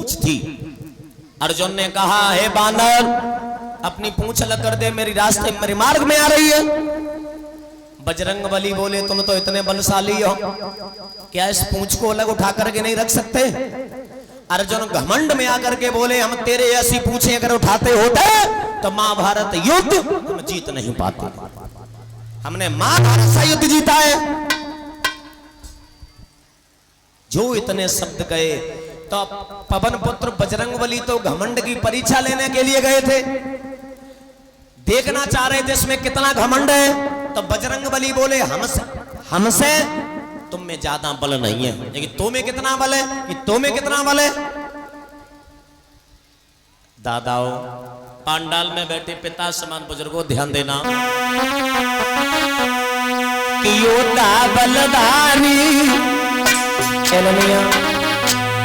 पूंछ थी। अर्जुन ने कहा, हे बानर, अपनी पूंछ अलग कर दे, मेरी रास्ते मेरे मार्ग में आ रही है। बजरंगबली बोले, तुम तो इतने बलशाली हो, क्या इस पूंछ को अलग उठा करके नहीं रख सकते? अर्जुन घमंड में आकर के बोले, हम तेरे ऐसी पूंछें अगर उठाते होते तो महाभारत युद्ध हम जीत नहीं पाते। हमने महाभारत सा युद्ध जीता है। जो इतने शब्द गए तो पवन पुत्र बजरंगबली तो घमंड की परीक्षा लेने के लिए गए थे, देखना चाह रहे थे इसमें कितना घमंड है। तो बजरंगबली बोले, हमसे तुम में ज्यादा बल नहीं है, लेकिन तुम्हें कितना बल है, कि तुम्हें कितना बल है? दादाओं, पांडाल में बैठे पिता समान बुजुर्गों, ध्यान देना कि योद्धा बलधारी,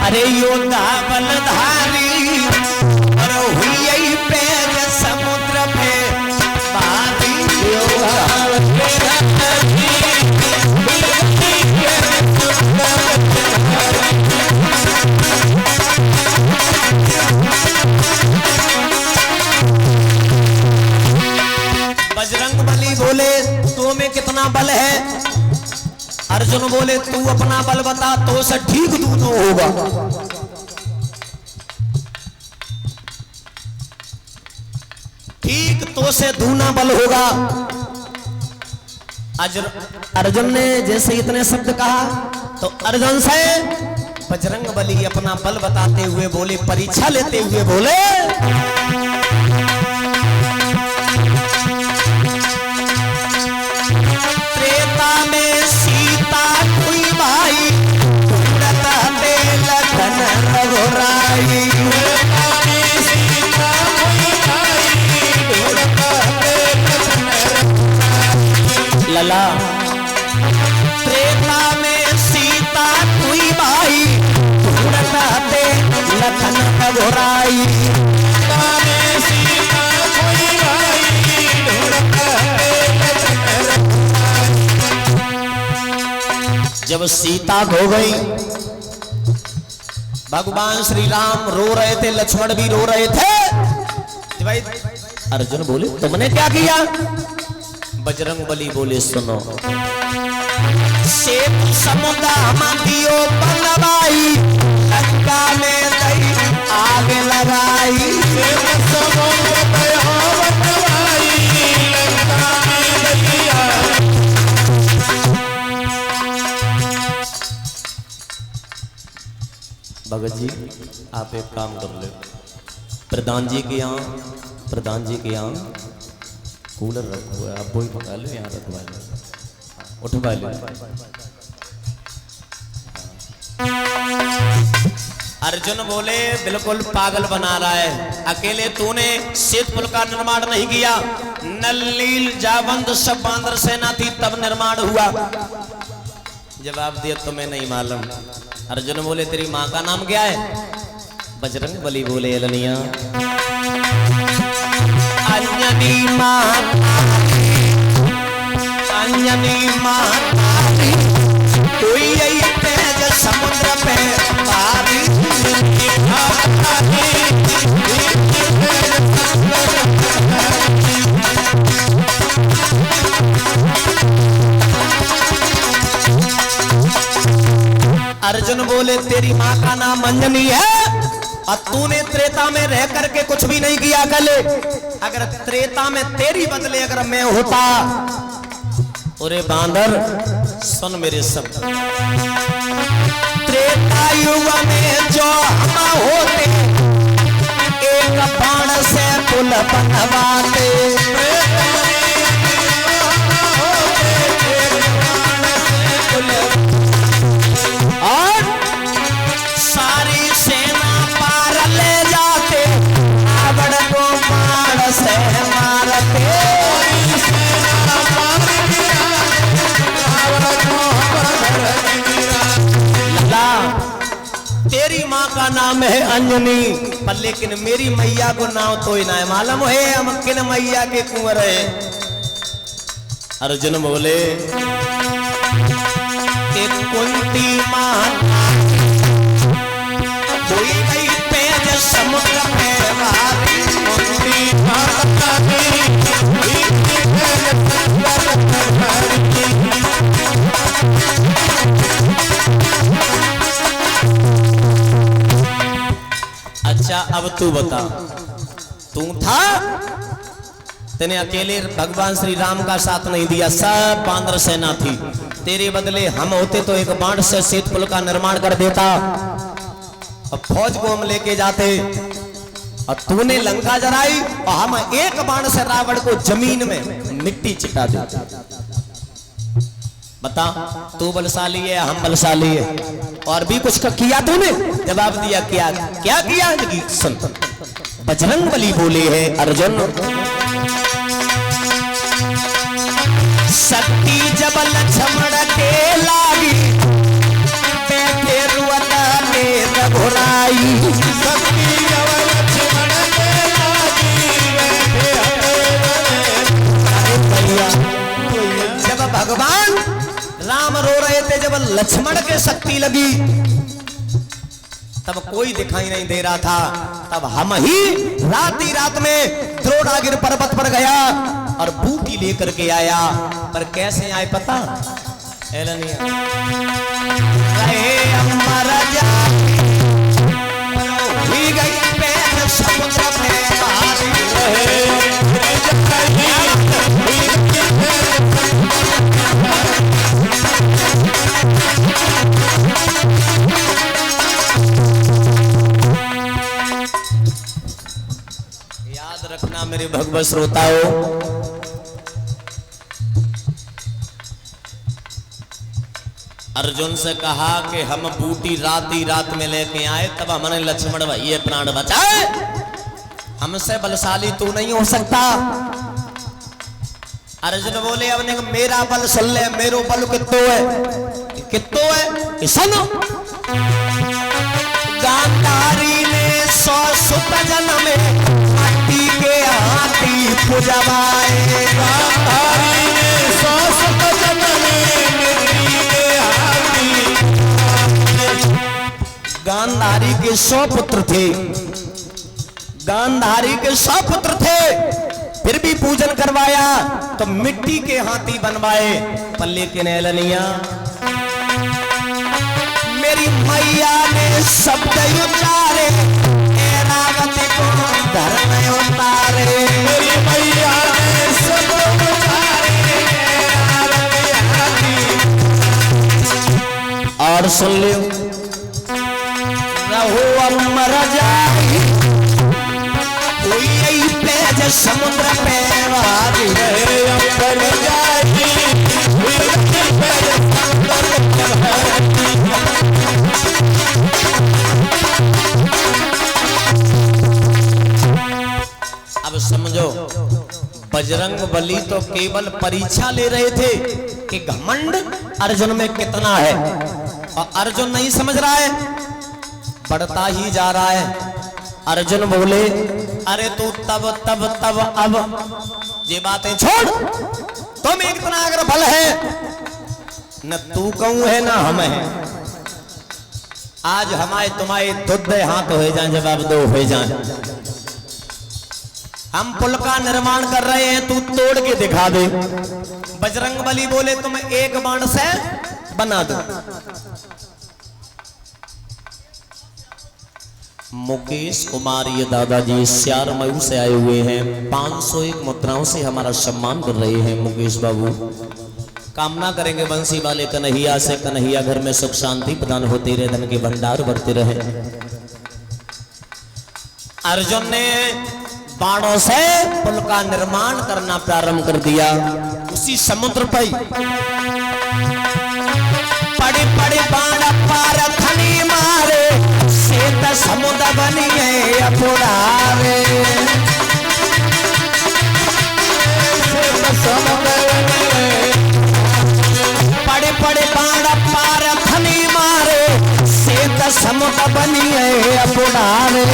अरे योद्धा बलधारी, और हुई पैर समुद्र पे बादी, बजरंगबली बोले, तू में कितना बल है? अर्जुन बोले, तू अपना बल बता तो से ठीक दोनों होगा। ठीक तो से दूना बल होगा। अर्जुन ने जैसे इतने शब्द कहा तो अर्जुन से बजरंगबली अपना बल बताते हुए बोले, परीक्षा लेते हुए बोले, त्रेता में सीता हुई भाई, दे लखन रघुराई, लला, त्रेता में सीता हुई भाई, दे लखन रघुराई, जब सीता खो गई, भगवान श्री राम रो रहे थे, लक्ष्मण भी रो रहे थे। भाई अर्जुन बोले, तुमने क्या किया? बजरंगबली बोले, सुनो, सेतु समुद्र दियो बनवाई, लंका में दई आग लगाई, भगत जी आप एक काम कर ले, प्रधान जी के यहाँ कूलर रखा हुआ है, आप वही पका लो, यहाँ रखवा लो, उठवा लो। अर्जुन बोले, बिल्कुल पागल बना रहा है, अकेले तूने श्वेत पुल का निर्माण नहीं किया, नल नील जावंत सब बांदर सेना थी तब निर्माण हुआ। जवाब दिया, तुम्हें नहीं मालूम। अर्जुन बोले, तेरी माँ का नाम क्या है? बजरंगबली बोले, अलनिया, अंजनी माता, अंजनी माता, कोई यही तेज समुद्र पे पारी, अर्जुन बोले, तेरी माँ का नाम अंजनी है और तूने त्रेता में रह करके कुछ भी नहीं किया। कल अगर त्रेता में तेरी बदले अगर मैं होता, अरे बांदर सुन मेरे शब्द, त्रेता युग में जो हम होते, एक बाण से पुल बनवाते, और सारी सेना पार ले जाते, रावण को बाण से मारते, तेरी माँ का नाम है अंजनी, पर लेकिन मेरी मैया को नाम तो ही ना है मालूम है, हम किन मैया के कुंवर है। अर्जुन बोले, एक कुंती माता हुई गई पे अब तू बता, तू था, तेने अकेले भगवान श्री राम का साथ नहीं दिया, सब बांदर सेना थी। तेरे बदले हम होते तो एक बाण से सेतु पुल का निर्माण कर देता और फौज को हम लेके जाते, और तूने लंका जराई और हम एक बाण से रावण को जमीन में मिट्टी चिपटा देते। बता, तू बलशाली है, हम बलशाली है, और भी कुछ किया तूने? जवाब दिया, क्या क्या किया? सुन, बजरंगबली बोले है अर्जुन, शक्ति जब लक्ष्मण के लागी, बैठे रुअता ने रघुराई, शक्ति जब लक्ष्मण के लागी, बैठे जब भगवान राम रो रहे थे, जब लक्ष्मण के शक्ति लगी, तब कोई दिखाई नहीं दे रहा था। तब हम ही रात ही रात में द्रोणागिर पर्वत पर गया और बूटी लेकर के आया। पर कैसे आए पता? गई पैर समुद्र में याद रखना मेरे भगवत श्रोताओं, अर्जुन से कहा कि हम बूटी रात ही रात में लेके आए, तब हमने लक्ष्मण भाई प्राण बचाए, हमसे बलशाली तू नहीं हो सकता। अर्जुन बोले, अपने मेरा बल सुन ले, मेरो बल कितो है, कितो है सुनो। गांधारी ने 100 सुत जन्मे, मट्टी के हाथी पुजवाए, गांधारी ने 100 सुत जन्मे, मिट्टी के हाथी। गांधारी के 100 पुत्र थे, गांधारी के 100 पुत्र थे, फिर भी पूजन करवाया तो मिट्टी के हाथी बनवाए। पर लेकिन एलनिया मेरी मैया ने शब्द उचारे, ऐरावती को धर्म उतारे, मेरी मैया ने शब्द उचारे, और सुन लो, रहो अमर जाई, कोई यही पेज समुद्र पे वारी रहे, अमर जाई, अब समझो, बजरंगबली तो केवल परीक्षा ले रहे थे कि घमंड अर्जुन में कितना है, और अर्जुन नहीं समझ रहा है, बढ़ता ही जा रहा है। अर्जुन बोले, अरे तू तब तब तब अब ये बातें छोड़, तुम एक इतना अगर बल है, न तू कहूं है ना हम है, आज हमारे तुम्हारे दुद्ध हाथ हो जाए, जवाब दो हो जाए। हम पुल का निर्माण कर रहे हैं, तू तोड़ के दिखा दे। बजरंगबली बोले, तुम एक बाण से बना दो। मुकेश कुमार ये दादाजी श्यारमऊ से आए हुए हैं, 501 मुद्राओं से हमारा सम्मान कर रहे हैं। मुकेश बाबू कामना करेंगे बंसी वाले कन्हैया से, कन्हैया घर में सुख शांति प्रदान होते रहे, धन के भंडार बढ़ते रहे। अर्जुन ने बाणों से पुल का निर्माण करना प्रारंभ कर दिया। उसी समुद्र पर पड़े पड़े बाण पार खनी मारे, श्वेत समुद्र बनिए अपुरारे, पड़े पड़े बाण पार खनी मारे, श्वेत समुद्र बनिए अपुरारे,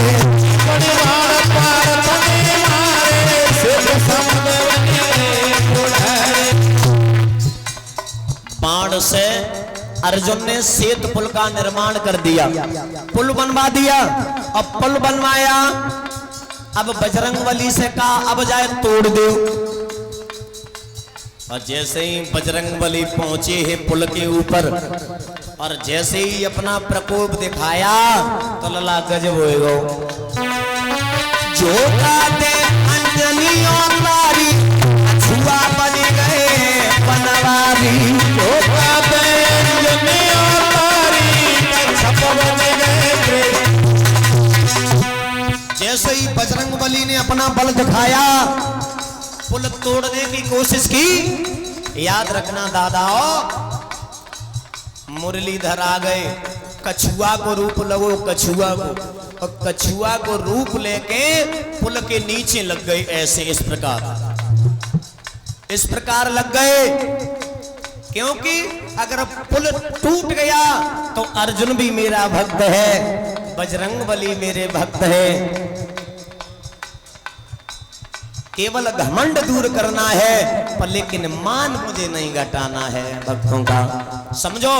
पड़े बाण पार खनी मारे, श्वेत समुद्र बनिए अपुरारे। बाण से अर्जुन ने सेत पुल का निर्माण कर दिया, पुल बनवा दिया। अब पुल बनवाया, अब बजरंगबली से कहा अब जाए तोड़ दो। और जैसे ही बजरंगबली पहुंचे हैं पुल के ऊपर और जैसे ही अपना प्रकोप दिखाया तो लला गजब हो गो। जो काते अंजनी और नारी छुआ बन गए बनवारी। जो काते अंजनी और नारी छप बन गए। जैसे ही बजरंगबली ने अपना बल दिखाया पुल तोड़ने की कोशिश की। याद रखना दादाओ, मुरलीधर आ गए, कछुआ को रूप लगो कछुआ को, और कछुआ को रूप लेके पुल के नीचे लग गए। ऐसे इस प्रकार लग गए, क्योंकि अगर पुल टूट गया तो अर्जुन भी मेरा भक्त है, बजरंगबली मेरे भक्त है। केवल घमंड दूर करना है पर लेकिन मान मुझे नहीं घटाना है भक्तों का, समझो।